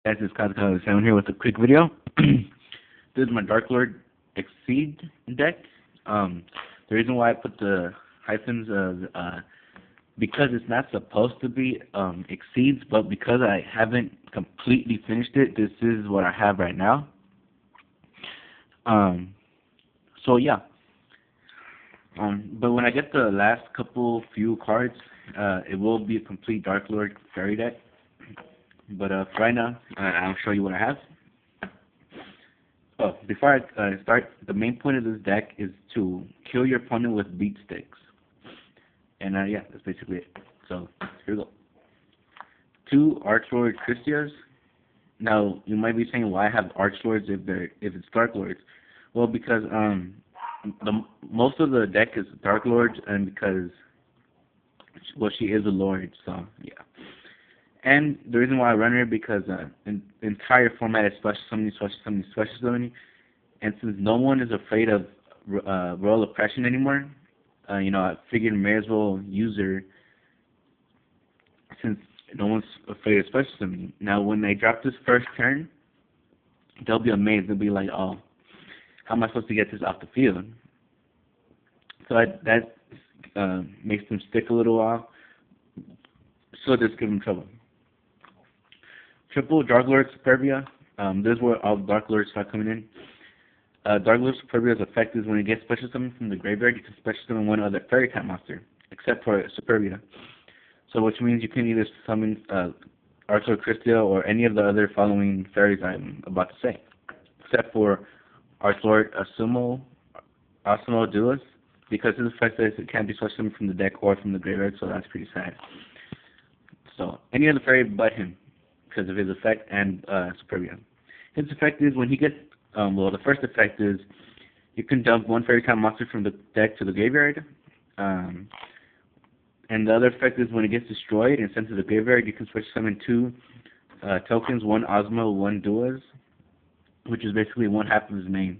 Guys, it's Kyle7 here with a quick video. This is my DARKLORD EXCEED deck. The reason why I put the hyphens is because it's not supposed to be exceeds, but because I haven't completely finished it, this is what I have right now. So yeah. But when I get the last few cards, it will be a complete DARKLORD fairy deck. But for right now, I'll show you what I have. Oh, before I start, the main point of this deck is to kill your opponent with beat sticks. And yeah, that's basically it. So here we go. 2 Archlord Christias. Now you might be saying, why have Archlords if it's Darklords? Well, because most of the deck is Darklords, and because she is a lord, so yeah. And the reason why I run her because in the entire format is special summoning, special summoning, special summoning, and since no one is afraid of royal oppression anymore, I figured may as well use her since no one's afraid of special summoning. Now, when they drop this first turn, they'll be amazed. They'll be like, "Oh, how am I supposed to get this off the field?" So that makes them stick a little while. So just give them trouble. Triple Darklord Superbia. This is where all Darklords start coming in. Darklord Superbia's effect is when it gets special summoned from the graveyard, you can special summon one other fairy type monster, except for Superbia. So which means you can either summon Archlord Christia or any of the other following fairies I'm about to say, except for Archlord Asumo Duelist, because his effect is it can't be special summoned from the deck or from the graveyard, so that's pretty sad. So any other fairy but him, because of his effect and Superbia. His effect is when he gets, the first effect is you can dump one fairy type monster from the deck to the graveyard. And the other effect is when it gets destroyed and sent to the graveyard, you can switch summon 2 tokens, 1 Osmo, 1 Duas, which is basically one half of his main.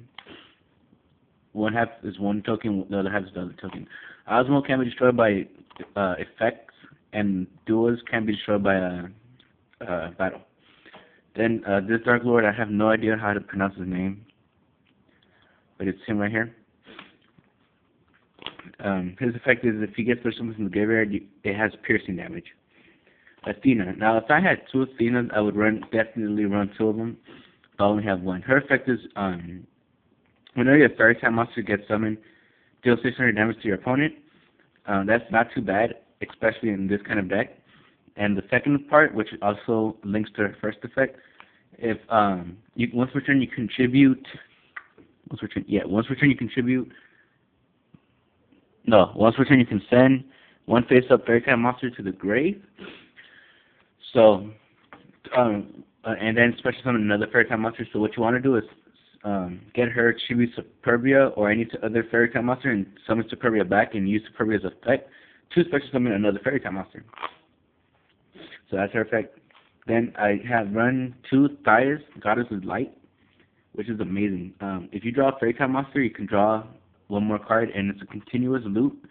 One half is one token, the other half is the other token. Osmo can be destroyed by effects, and Duas can be destroyed by battle. Then this Darklord, I have no idea how to pronounce his name, but it's him right here. His effect is if he gets special summons from the graveyard, it has piercing damage. Athena. Now, if I had 2 Athenas, I would definitely run 2 of them, but I only have 1. Her effect is whenever your fairy type monster gets summoned, deal 600 damage to your opponent. That's not too bad, especially in this kind of deck. And the second part, which also links to her first effect, if once per turn you contribute, once per turn you can send 1 face-up fairy type monster to the grave. So, and then special summon another fairy type monster. So what you want to do is get her tribute Superbia or any other fairy type monster and summon Superbia back and use Superbia's effect to special summon another fairy type monster. So that's her effect. Then I have run 2 Thais, Goddess of Light, which is amazing. If you draw a fairy type monster, you can draw 1 more card, and it's a continuous loop.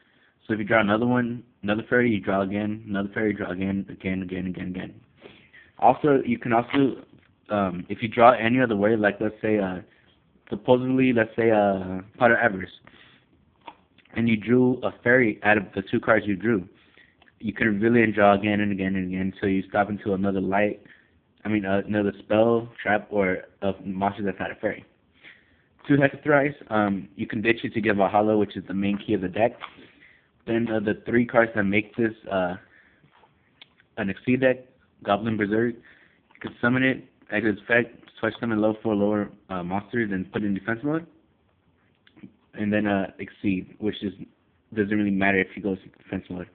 So if you draw another one, another fairy, you draw again, another fairy, you draw again. Also, you can also, if you draw any other way, like let's say, Potter Avarice, and you drew a fairy out of the 2 cards you drew, you can reveal and draw again and again and again, so you stop into another another spell, trap, or a monster that's not a fairy. 2 Hecathrice, you can ditch it to get Valhalla, which is the main key of the deck. Then the 3 cards that make this an Exceed deck, Goblin Berserk, you can summon it, as its effect, switch summon low 4 lower monsters and put it in defense mode. And then Exceed, which doesn't really matter if he goes to defense mode,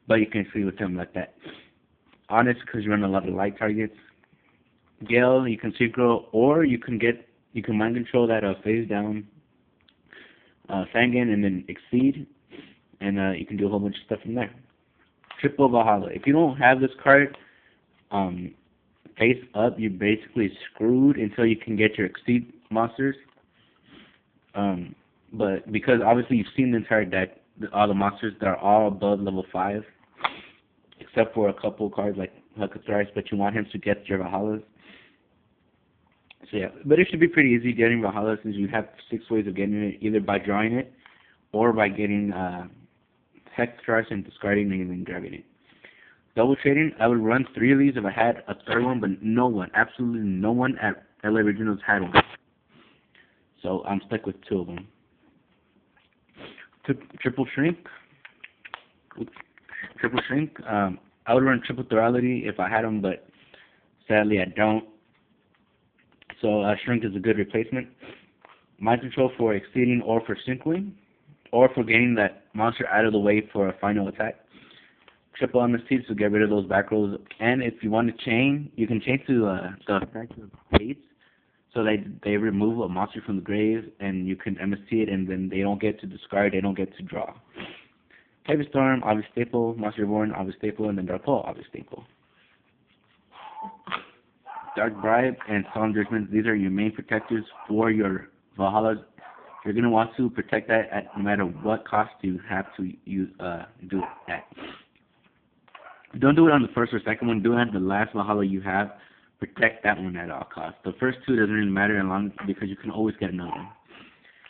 but you can Exceed with him like that. Honest, because you run a lot of light targets. Gale, you can synchro, or you can mind control that phase down Sangan and then Exceed, and you can do a whole bunch of stuff from there. Triple Valhalla. If you don't have this card face up, you're basically screwed until you can get your Exceed monsters. But because obviously you've seen the entire deck, all the monsters, they're all above level 5. Except for a couple cards like Hecathrice, but you want him to get your Valhallas. So yeah, but it should be pretty easy getting Valhalla since you have 6 ways of getting it, either by drawing it or by getting hex cards and discarding it and then grabbing it. Double trading, I would run 3 of these if I had a third one, but no one, absolutely no one at LA Originals had one. So I'm stuck with 2 of them. Triple shrink. Oops. Triple shrink. I would run triple thorality if I had them, but sadly I don't. So shrink is a good replacement. Mind control for exceeding or for synching, or for getting that monster out of the way for a final attack. Triple MST to get rid of those back rolls. And if you want to chain, you can chain to the effect of fates, so they remove a monster from the grave, and you can MST it, and then they don't get to discard, they don't get to draw. Heavy Storm, obvious staple. Monster Reborn, obvious staple. And then Dark Hole, obvious staple. Dark Bribe and Solemn Judgment, these are your main protectors for your Valhallas. You're going to want to protect that at no matter what cost you have to use, do it at. Don't do it on the first or second one. Do it at the last Valhalla you have. Protect that one at all costs. The first 2 doesn't really matter as long because you can always get another one.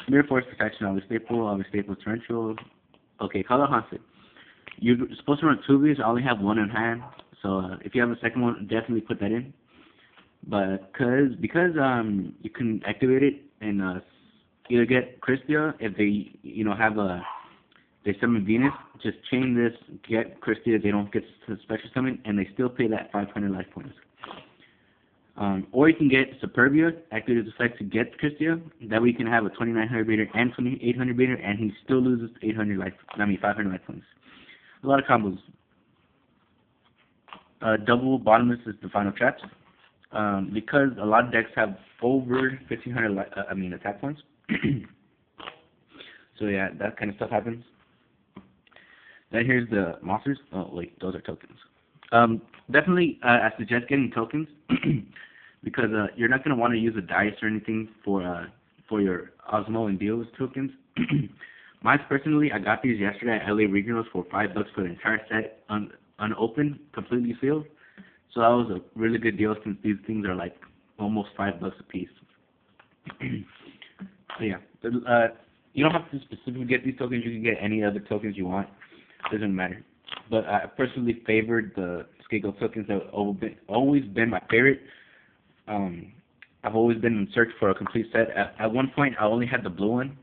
Mirror Force Protection, obvious staple, Torrential. Okay, Color Haunted. You're supposed to run 2 of these. I only have 1 in hand. So if you have a second one, definitely put that in. But because you can activate it and either get Christia if they have they summon Venus, just chain this, get Christia, they don't get to special summon, and they still pay that 500 life points. Or you can get Superbia, activate its effect to get Christia. That way you can have a 2900 meter and 2800 meter, and he still loses 500 life points. A lot of combos. Double Bottomless is the final traps. Because a lot of decks have over 1500 attack points. So yeah, that kind of stuff happens. Then here's the monsters. Oh wait, those are tokens. Definitely I suggest getting tokens because you're not going to want to use a dice or anything for your Osmo and Deals tokens. Mine personally, I got these yesterday at LA Regionals for $5 for the entire set, unopened, completely sealed. So that was a really good deal since these things are like almost $5 a piece. So yeah, you don't have to specifically get these tokens. You can get any other tokens you want. Doesn't matter. But I personally favored the Scapegoat tokens that have always been my favorite. I've always been in search for a complete set. At one point, I only had the blue one.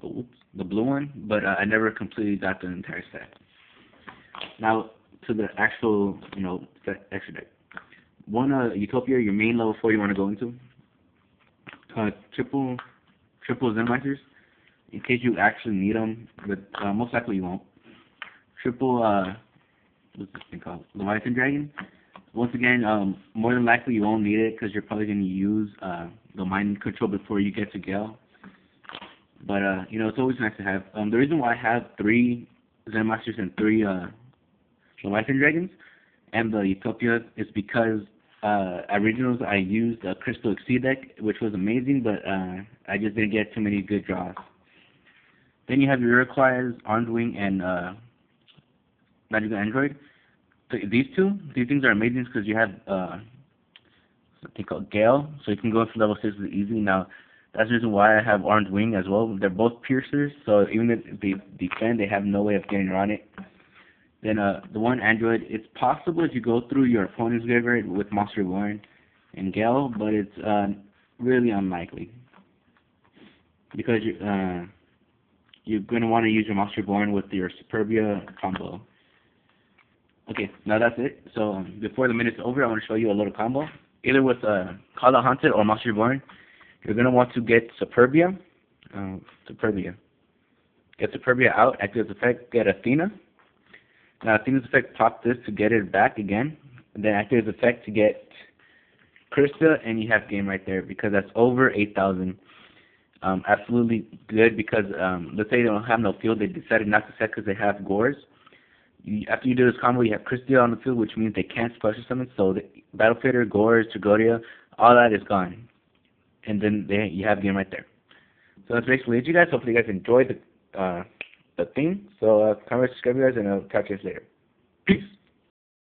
Oops, the blue one, but I never completely got the entire set. Now to the actual, extra deck. One, Utopia, your main level 4 you want to go into. Triple Zenmasters, in case you actually need them, but most likely you won't. Triple, what's this thing called? Leviathan Dragon. Once again, more than likely you won't need it because you're probably going to use the mind control before you get to Gale. But, it's always nice to have. The reason why I have 3 Zenmasters and 3 Leviathan Dragons and the Utopia is because at Regionals I used a Crystal Exceed deck, which was amazing, but I just didn't get too many good draws. Then you have your Iroquois, Armed Wing, and Magical Android. So these things are amazing because you have something called Gale, so you can go for level 6 easy. Now, that's the reason why I have Armed Wing as well. They're both piercers, so even if they defend, they have no way of getting around it. Then the one Android, it's possible if you go through your opponent's graveyard with Monster Reborn and Gale, but it's really unlikely because you're going to want to use your Monster Reborn with your Superbia combo. Okay, now that's it. So before the minute's over, I want to show you a little combo. Either with Call Out Haunted or Monster Reborn, you're going to want to get Superbia. Get Superbia out, activate its effect, get Athena. Now, Athena's effect, pop this to get it back again. And then activate its effect to get Krista, and you have game right there because that's over 8,000. Absolutely good because let's say they don't have no field, they decided not to set because they have Gores. After you do this combo, you have Christia on the field, which means they can't special summon. So the Battle Fitter, Gores, Tragodia, all that is gone. And then you have game right there. So that's basically it, you guys. Hopefully you guys enjoyed the thing. So comment, subscribe, guys, and I'll catch you guys later. Peace.